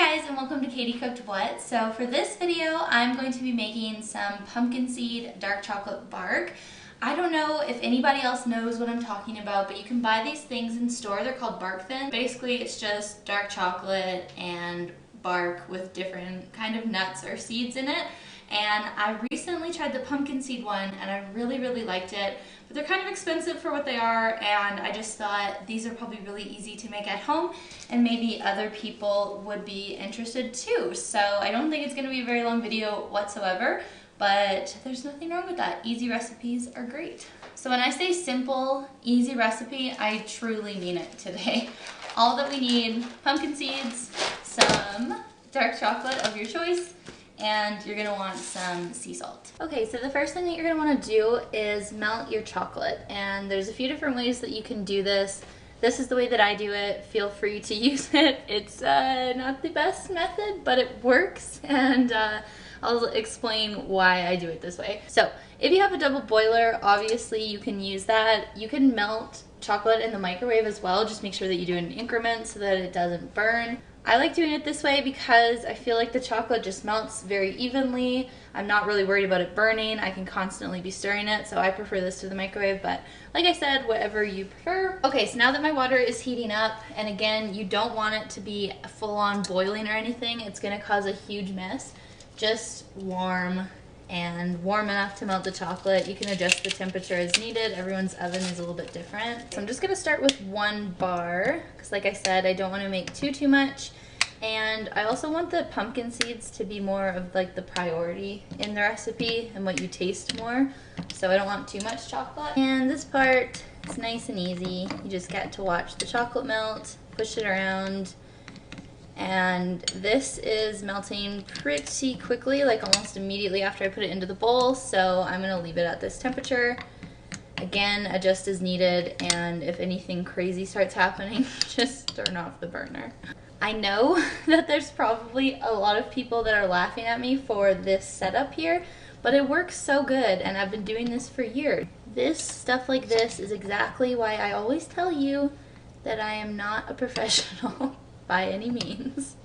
guys, and welcome to Katie Cooked What. So for this video, I'm going to be making some pumpkin seed dark chocolate bark. I don't know if anybody else knows what I'm talking about, but you can buy these things in store. They're called bark thin. Basically, it's just dark chocolate and bark with different kind of nuts or seeds in it. And I recently tried the pumpkin seed one and I really liked it, but they're kind of expensive for what they are, and I just thought these are probably really easy to make at home and maybe other people would be interested too. So I don't think it's going to be a very long video whatsoever, but there's nothing wrong with that. Easy recipes are great. So when I say simple, easy recipe, I truly mean it today. All that we need: pumpkin seeds, some dark chocolate of your choice, and you're gonna want some sea salt. Okay, so the first thing that you're gonna wanna do is melt your chocolate. And there's a few different ways that you can do this. This is the way that I do it. Feel free to use it. It's not the best method, but it works. And I'll explain why I do it this way. So if you have a double boiler, obviously you can use that. You can melt chocolate in the microwave as well. Just make sure that you do it in increments so that it doesn't burn. I like doing it this way because I feel like the chocolate just melts very evenly. I'm not really worried about it burning. I can constantly be stirring it, so I prefer this to the microwave, but like I said, whatever you prefer. Okay, so now that my water is heating up, and again, you don't want it to be full-on boiling or anything. It's gonna cause a huge mess. Just warm and warm enough to melt the chocolate. You can adjust the temperature as needed. Everyone's oven is a little bit different. So I'm just gonna start with 1 bar, because like I said, I don't wanna make too much. And I also want the pumpkin seeds to be more of like the priority in the recipe and what you taste more. So I don't want too much chocolate. And this part is nice and easy. You just get to watch the chocolate melt, push it around, and this is melting pretty quickly, like almost immediately after I put it into the bowl. So I'm gonna leave it at this temperature. Again, adjust as needed, and if anything crazy starts happening, just turn off the burner. I know that there's probably a lot of people that are laughing at me for this setup here, but it works so good, and I've been doing this for years. This stuff like this is exactly why I always tell you that I am not a professional by any means.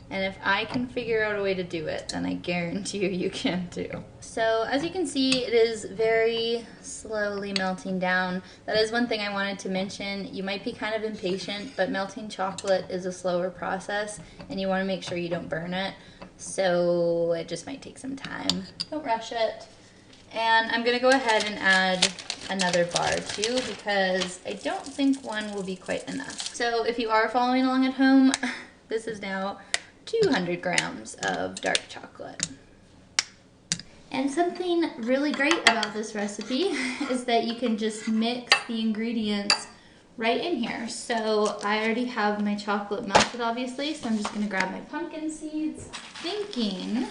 And if I can figure out a way to do it, then I guarantee you can too. So as you can see, it is very slowly melting down. That is one thing I wanted to mention. You might be kind of impatient, but melting chocolate is a slower process and you want to make sure you don't burn it. So it just might take some time. Don't rush it. And I'm gonna go ahead and add another bar too, because I don't think one will be quite enough. So if you are following along at home, this is now 200 grams of dark chocolate. And something really great about this recipe is that you can just mix the ingredients right in here. So I already have my chocolate melted, obviously, so I'm just gonna grab my pumpkin seeds. Thinking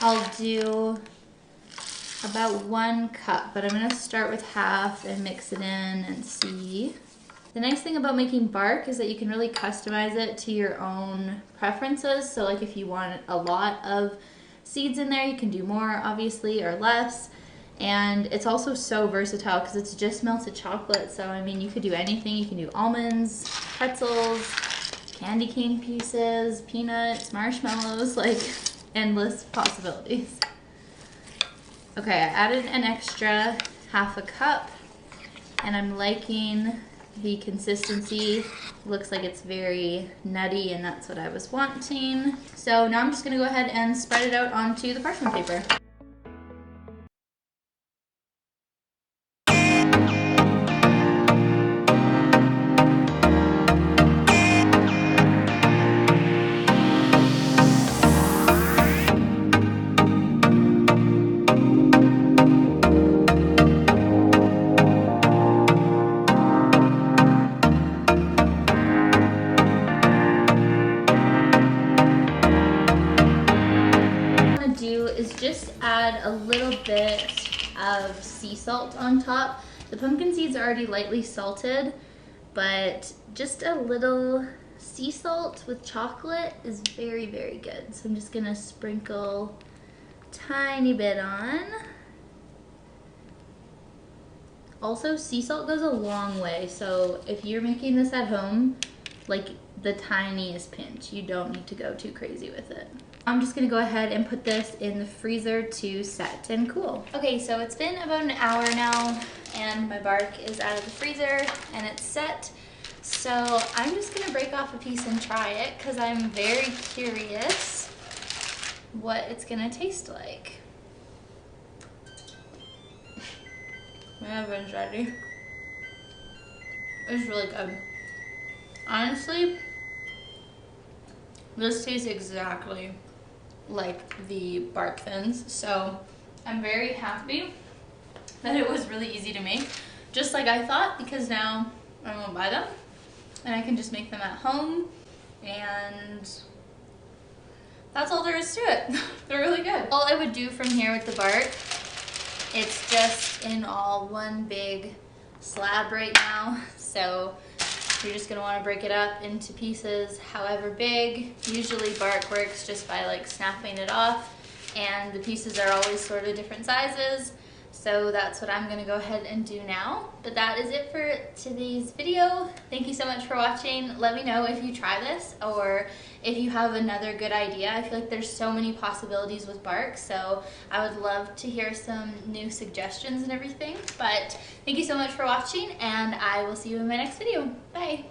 I'll do about 1 cup, but I'm gonna start with half and mix it in and see. The nice thing about making bark is that you can really customize it to your own preferences. So like if you want a lot of seeds in there, you can do more obviously, or less. And it's also so versatile because it's just melted chocolate. So I mean, you could do anything. You can do almonds, pretzels, candy cane pieces, peanuts, marshmallows, like endless possibilities. Okay, I added an extra half a cup and I'm liking the consistency. Looks like it's very nutty and that's what I was wanting. So now I'm just gonna go ahead and spread it out onto the parchment paper. Just add a little bit of sea salt on top. The pumpkin seeds are already lightly salted, but just a little sea salt with chocolate is very good. So I'm just gonna sprinkle a tiny bit on. Also, sea salt goes a long way, so if you're making this at home, like the tiniest pinch. You don't need to go too crazy with it. I'm just gonna go ahead and put this in the freezer to set and cool. Okay, so it's been about an hour now and my bark is out of the freezer and it's set. So I'm just gonna break off a piece and try it because I'm very curious what it's gonna taste like. My oven's ready. It's really good. Honestly, this tastes exactly like the bark thins, so I'm very happy that it was really easy to make, just like I thought, because now I'm gonna buy them and I can just make them at home, and that's all there is to it. They're really good. All I would do from here with the bark, it's just in all one big slab right now, so you're just gonna wanna break it up into pieces however big. Usually bark works just by like snapping it off, and the pieces are always sort of different sizes. So that's what I'm gonna go ahead and do now. But that is it for today's video. Thank you so much for watching. Let me know if you try this or if you have another good idea. I feel like there's so many possibilities with bark, so I would love to hear some new suggestions and everything. But thank you so much for watching, and I will see you in my next video. Bye.